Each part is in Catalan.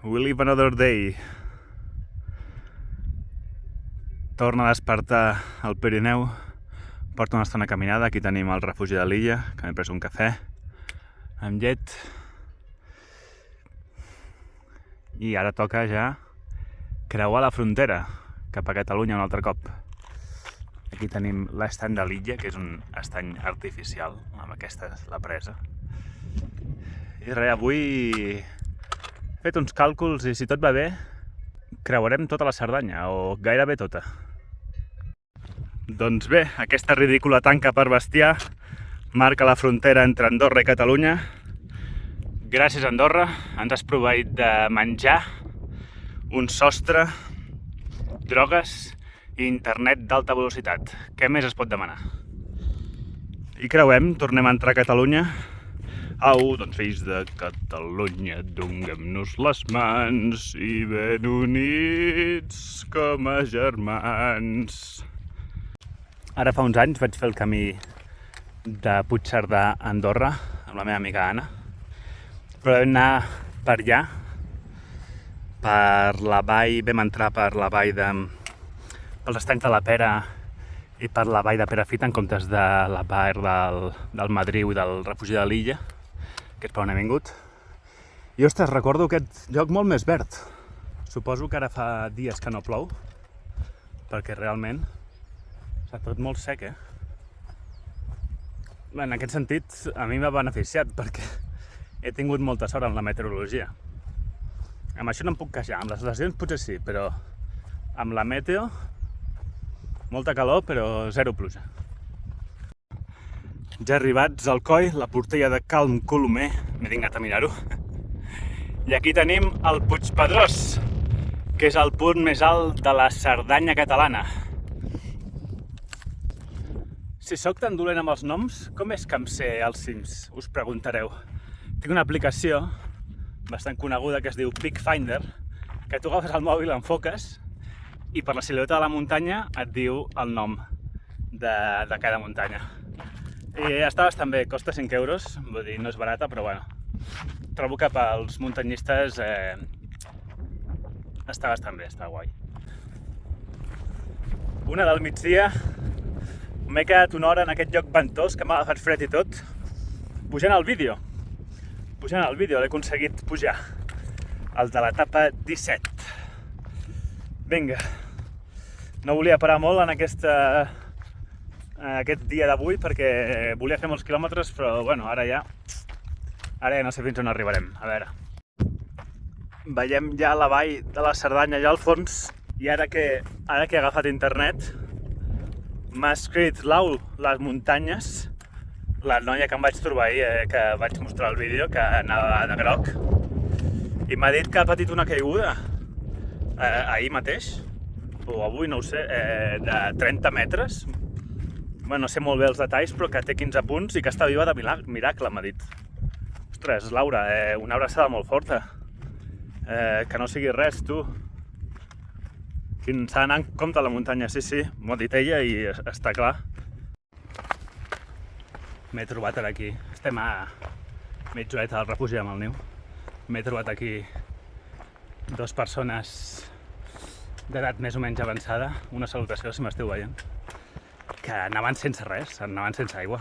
We live another day. Torna a despertar el Pirineu. Porta una estona caminada. Aquí tenim el refugi de l'illa, que m'he pres un cafè amb llet. I ara toca ja creuar la frontera cap a Catalunya un altre cop. Aquí tenim l'estany de l'illa, que és un estany artificial, amb aquesta és la presa. I res, avui he fet uns càlculs i si tot va bé, creuarem tota la Cerdanya, o gairebé tota. Doncs bé, aquesta ridícula tanca per bestiar marca la frontera entre Andorra i Catalunya. Gràcies, Andorra, ens has proveït de menjar, un sostre, drogues i internet d'alta velocitat. Què més es pot demanar? I creuem, tornem a entrar a Catalunya. Au, doncs fills de Catalunya, donguem-nos les mans i ben units com a germans. Ara fa uns anys vaig fer el camí de Puigcerdà a Andorra amb la meva amiga Anna, però vam anar per allà, per la vall, vam entrar per la vall pels estanys de la Pera i per la vall de Perafita en comptes de la vall del Madriu i del refugi de l'illa, que és per on he vingut. I ostres, recordo aquest lloc molt més verd. Suposo que ara fa dies que no plou, perquè realment està tot molt sec, En aquest sentit, a mi m'ha beneficiat, perquè he tingut molta sort amb la meteorologia. Amb això no em puc queixar, amb les lesions potser sí, però amb la meteo, molta calor, però zero pluja. Ja arribats al coll, la portella de Calm Colomer, m'he dignat a mirar-ho. I aquí tenim el Puigpedrós, que és el punt més alt de la Cerdanya catalana. Si sóc tan dolent amb els noms, com és que em sé els cims? Us preguntareu. Tinc una aplicació bastant coneguda que es diu Peak Finder, que tu agafes el mòbil, l'enfoques i per la silueta de la muntanya et diu el nom de cada muntanya. I està bastant bé, costa 5 euros, vull dir, no és barata, però bueno, trobo que pels muntanyistes està bastant bé, està guai. Una del migdia, m'he quedat una hora en aquest lloc ventós, que m'ha agafat fred i tot, pujant el vídeo. L'he aconseguit pujar, el de l'etapa 17. Vinga, no volia parar molt en aquest dia d'avui perquè volia fer molts quilòmetres, però bueno, ara ja no sé fins on arribarem, a veure. Veiem ja la vall de la Cerdanya allà al fons, i ara que he agafat internet, m'ha escrit les muntanyes, la noia que em vaig trobar ahir, que vaig mostrar el vídeo, que anava de groc, i m'ha dit que ha patit una caiguda ahir mateix, o avui, no ho sé, de 30 metres. Bueno, no sé molt bé els detalls, però que té 15 punts i que està viva de miracle, m'ha dit. Ostres, Laura, una abraçada molt forta. Que no sigui res, tu. S'ha d'anar en compte a la muntanya, sí, m'ho ha dit ella i està clar. M'he trobat ara aquí, estem a mitja horeta del refugi amb el niu. M'he trobat aquí dues persones d'edat més o menys avançada, una salutació si m'esteu veient, que anaven sense res, anaven sense aigua.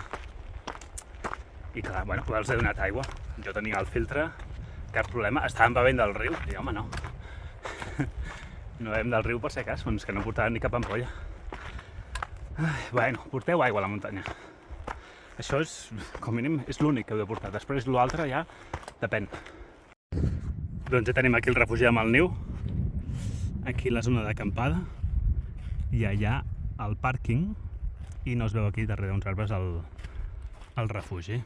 I clar, bueno, els he donat aigua, jo tenia el filtre, cap problema, estaven bevent del riu, i home no. No bevem del riu per si cas, doncs que no portaven ni cap ampolla. Bueno, porteu aigua a la muntanya. Això és, com a mínim, és l'únic que heu de portar. Després l'altre ja depèn. Doncs ja tenim aquí el refugi amb el niu, aquí la zona d'acampada, i allà el pàrquing, i no es veu aquí darrere uns arbres el refugi.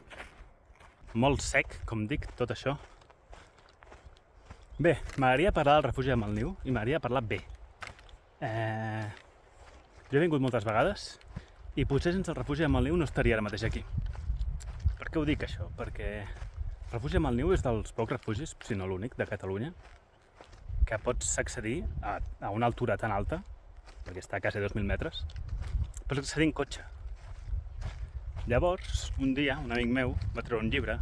Molt sec, com dic, tot això. Bé, m'agradaria parlar del refugi amb el niu i m'agradaria parlar bé. Jo he vingut moltes vegades i potser sense el refugi amb el niu no estaria ara mateix aquí. Per què ho dic això? Perquè el refugi amb el niu és dels pocs refugis, si no l'únic, de Catalunya, que pots accedir a una altura tan alta, perquè està a quasi 2.000 metres, pots accedir en cotxe. Llavors, un dia, un amic meu va treure un llibre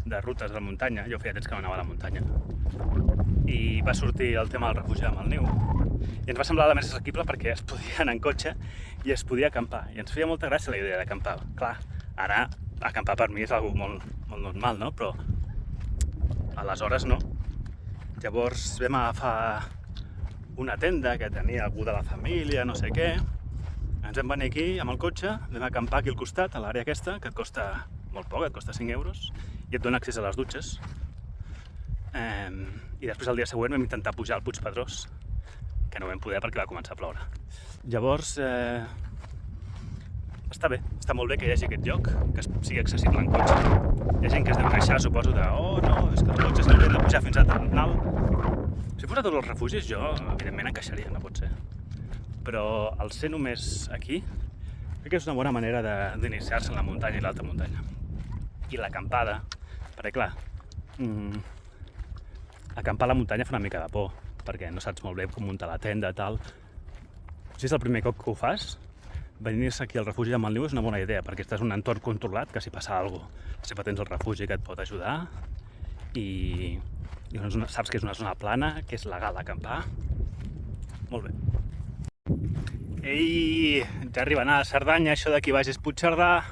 de rutes de la muntanya. Jo feia temps que no anava a la muntanya. I va sortir el tema del refugi de Malniu. I ens va semblar la més assequible perquè es podia anar en cotxe i es podia acampar. I ens feia molta gràcia la idea d'acampar. Clar, ara acampar per mi és algo molt normal, no? Però aleshores no. Llavors vam agafar una tenda que tenia algú de la família, no sé què. Ens vam venir aquí amb el cotxe, vam acampar aquí al costat, a l'àrea aquesta, que et costa molt poc, et costa 5 euros, i et dona accés a les dutxes. I després el dia següent vam intentar pujar al Puig Pedrós, que no vam poder perquè va començar a ploure. Llavors, està bé, està molt bé que hi hagi aquest lloc, que sigui accessible en cotxe. Hi ha gent que es deu queixar, suposo, de oh no, és que els cotxes no haurien de pujar fins a dalt. Si fos a tots els refugis, jo, evidentment, em queixaria, no pot ser. Però el ser només aquí, crec que és una bona manera d'iniciar-se en la muntanya i l'alta muntanya. I l'acampada, perquè clar, acampar a la muntanya fa una mica de por, perquè no saps molt bé com muntar la tenda i tal. Si és el primer cop que ho fas, venir-se aquí al refugi de Malniu és una bona idea, perquè estàs en un entorn controlat, que si passa alguna cosa, sempre tens el refugi que et pot ajudar i saps que és una zona plana, que és legal acampar. Molt bé. Ei, ja arriben a Cerdanya, això d'aquí baix és Puigcerdà,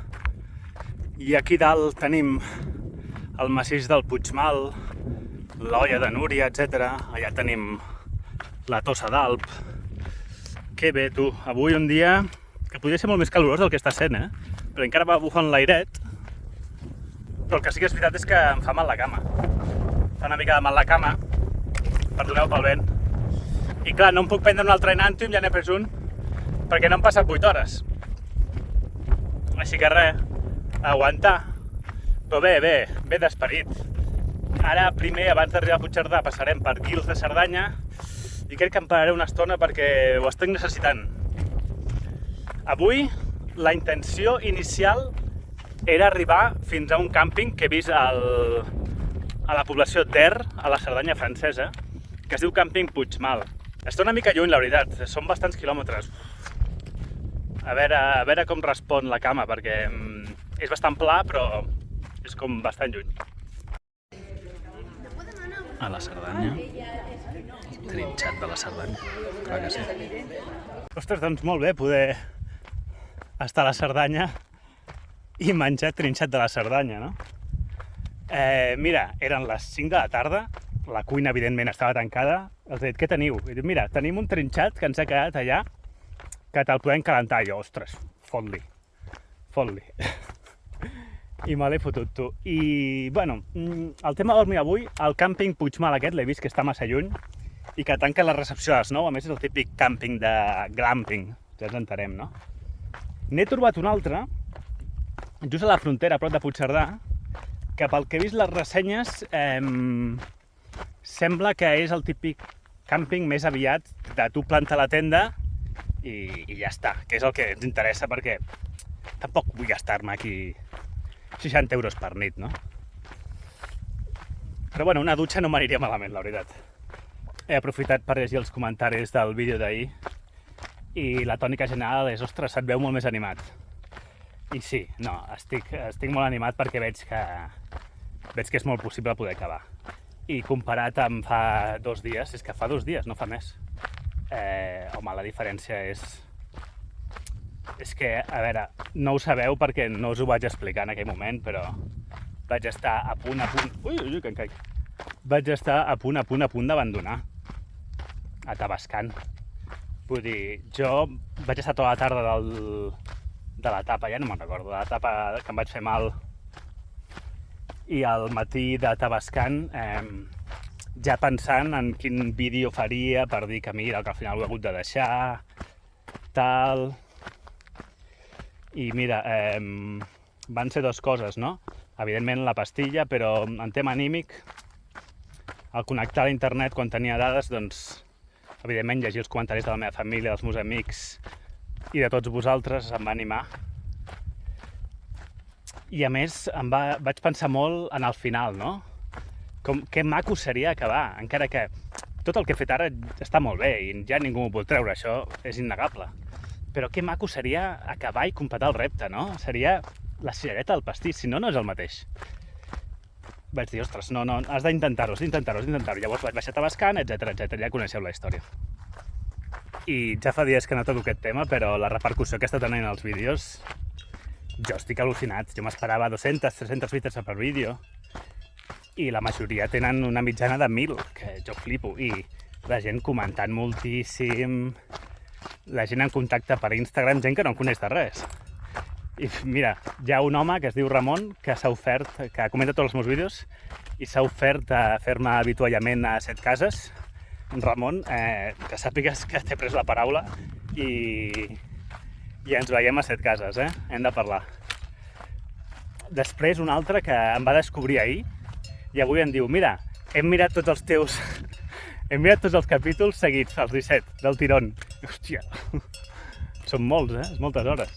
i aquí dalt tenim el massís del Puigmal, l'Olla de Núria, etc. Allà tenim la Tossa d'Alp. Que bé, tu, avui un dia que podria ser molt més calorós del que està sent, però encara va bufant l'airet, però el que sí que és veritat és que em fa mal la cama. Fa una mica de mal la cama, perdoneu pel vent. I clar, no em puc prendre un altre Enantium, ja n'he pres un, perquè no han passat 8 hores. Així que res, aguantar. Però bé d'esperit. Ara, primer, abans d'arribar a Puigcerdà, passarem per Guils de Cerdanya i crec que em pararé una estona perquè ho estic necessitant. Avui, la intenció inicial era arribar fins a un càmping que he vist a la població d'Er, a la Cerdanya francesa, que es diu Càmping Puigmal. Està una mica lluny, la veritat, són bastants quilòmetres. A veure com respon la cama, perquè és bastant pla, però és com bastant lluny. A la Cerdanya, el trinxat de la Cerdanya, clar que sí. Ostres, doncs molt bé poder estar a la Cerdanya i menjar trinxat de la Cerdanya, no? Mira, eren les 5 de la tarda, la cuina evidentment estava tancada, els he dit, què teniu? I dic, mira, tenim un trinxat que ens ha quedat allà, que te'l podem calentar. Jo, ostres, fot-li. I me l'he fotut, tu. I, bueno, el tema de dormir avui, el càmping Puigmal aquest, l'he vist que està massa lluny i que tanca la recepció a les 9, a més és el típic càmping de glamping, ja ens entenem, no? N'he trobat un altre, just a la frontera, a prop de Puigcerdà, que pel que he vist les ressenyes, sembla que és el típic càmping més aviat de tu planta la tenda i ja està, que és el que ens interessa perquè tampoc vull gastar-me aquí 60 euros per nit, no? Però bueno, una dutxa no m'aniria malament, la veritat. He aprofitat per llegir els comentaris del vídeo d'ahir i la tònica general és, ostres, se't veu molt més animat. I sí, no, estic molt animat perquè veig que és molt possible poder acabar. I comparat amb fa 2 dies, és que fa 2 dies, no fa més. Home, la diferència és que, a veure, no ho sabeu perquè no us ho vaig explicar en aquell moment, però vaig estar a punt... Ui, que em caic. Vaig estar a punt d'abandonar a Tavascan. Vull dir, jo vaig estar tota la tarda de l'etapa, ja no me'n recordo, de l'etapa que em vaig fer mal, i al matí de Tavascan ja pensant en quin vídeo faria per dir que mira, que al final ho he hagut de deixar, tal... I mira, van ser 2 coses, no? Evidentment la pastilla, però en tema anímic, al connectar a internet quan tenia dades, doncs, evidentment llegir els comentaris de la meva família, dels meus amics i de tots vosaltres em va animar. I a més vaig pensar molt en el final, no? Que maco seria acabar, encara que tot el que he fet ara està molt bé i ja ningú m'ho pot treure, això és innegable. Però que maco seria acabar i completar el repte, no? Seria la cirereta del pastís, si no, no és el mateix. vaig dir, ostres, no, has d'intentar-ho, Llavors vaig baixar Tabascan, etc. Ja coneixeu la història. I ja fa dies que no toco aquest tema, però la repercussió que està tenint els vídeos, jo estic al·lucinat. Jo m'esperava 200, 300 vistes per vídeo, i la majoria tenen una mitjana de 1.000, que jo flipo, i la gent comentant moltíssim, la gent en contacte per Instagram, gent que no en coneix de res. I mira, hi ha un home que es diu Ramon, que s'ha ofert, que comenta tots els meus vídeos, i s'ha ofert a fer-me avituallament a Setcases. Ramon, que sàpigues que t'he pres la paraula i ens veiem a Setcases, hem de parlar. Després un altre que em va descobrir ahir, i avui em diu, mira, hem mirat tots els capítols seguits, els 17, del tirón. Hòstia, són molts, és moltes hores.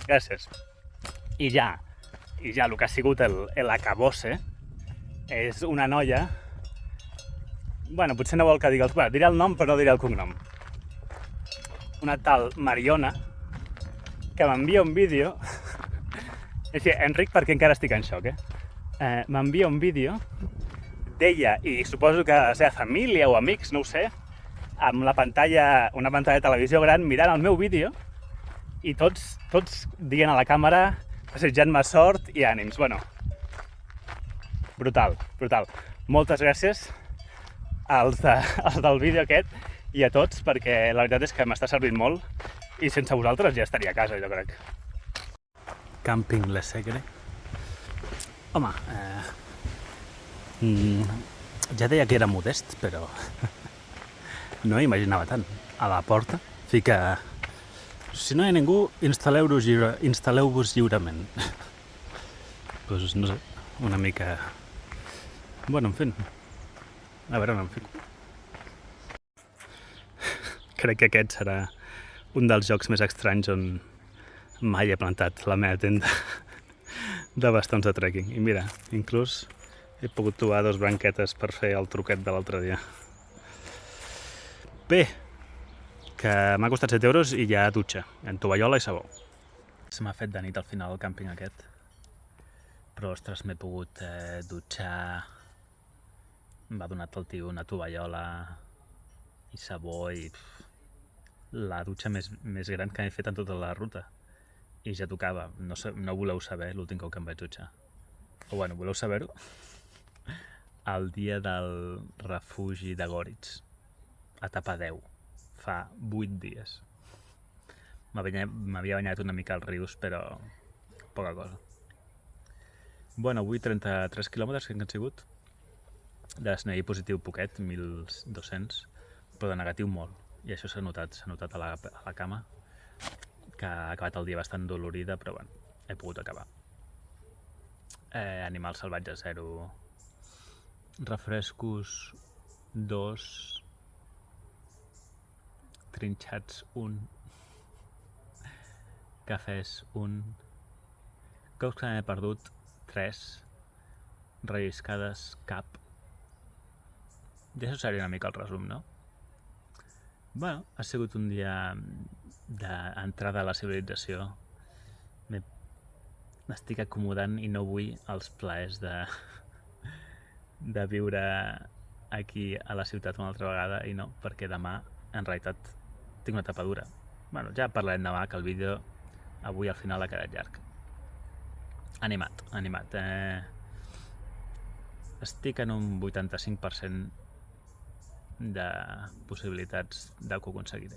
Gràcies. I ja, el que ha sigut l'acabose és una noia, bueno, potser no vol que digui diré el nom però no diré el cognom. Una tal Mariona, que m'envia un vídeo, és a dir, Enric, perquè encara estic en xoc, m'envia un vídeo d'ella i suposo que la seva família o amics, no ho sé, amb una pantalla de televisió gran mirant el meu vídeo i tots dient a la càmera, desitjant-me sort i ànims. Bueno, brutal. Moltes gràcies als del vídeo aquest i a tots, perquè la veritat és que m'està servint molt i sense vosaltres ja estaria a casa, jo crec. Càmping Le Segre. Home, ja deia que era modest, però no imaginava tant. A la porta fica, si no hi ha ningú, instal·leu-vos lliurement. Doncs no sé, una mica... Bueno, en fi, a veure on em fico. Crec que aquest serà un dels jocs més estranys on mai he plantat la meva tenda de bastons de trekking. I mira, inclús he pogut trobar 2 branquetes per fer el truquet de l'altre dia. Bé, que m'ha costat 7 euros i ja dutxa, en tovallola i sabó. Se m'ha fet de nit al final el càmping aquest, però ostres, m'he pogut dutxar, m'ha donat el tio una tovallola i sabó i la dutxa més gran que he fet en tota la ruta. I ja tocava, no voleu saber l'últim cop que em vaig dutxar. O bueno, voleu saber-ho? El dia del refugi de Goritz, a etapa 10, fa 8 dies. M'havia banyat una mica als rius, però poca cosa. Bueno, avui 33 quilòmetres que han sigut. De desnivell positiu poquet, 1.200, però de negatiu molt. I això s'ha notat a la cama, que ha acabat el dia bastant dolorida, però bueno, he pogut acabar. Animals salvatges 0, refrescos 2, trinxats 1, cafès 1, cops que m'he perdut 3, relliscades cap. I això seria una mica el resum, no? Bueno, ha sigut un dia d'entrada a la civilització. M'estic acomodant i no vull els plaers de viure aquí a la ciutat una altra vegada, i no, perquè demà en realitat tinc una tapadura. Bueno, ja parlarem demà, que el vídeo avui al final ha quedat llarg. Animat. Estic en un 85% de possibilitats de que ho aconseguiré.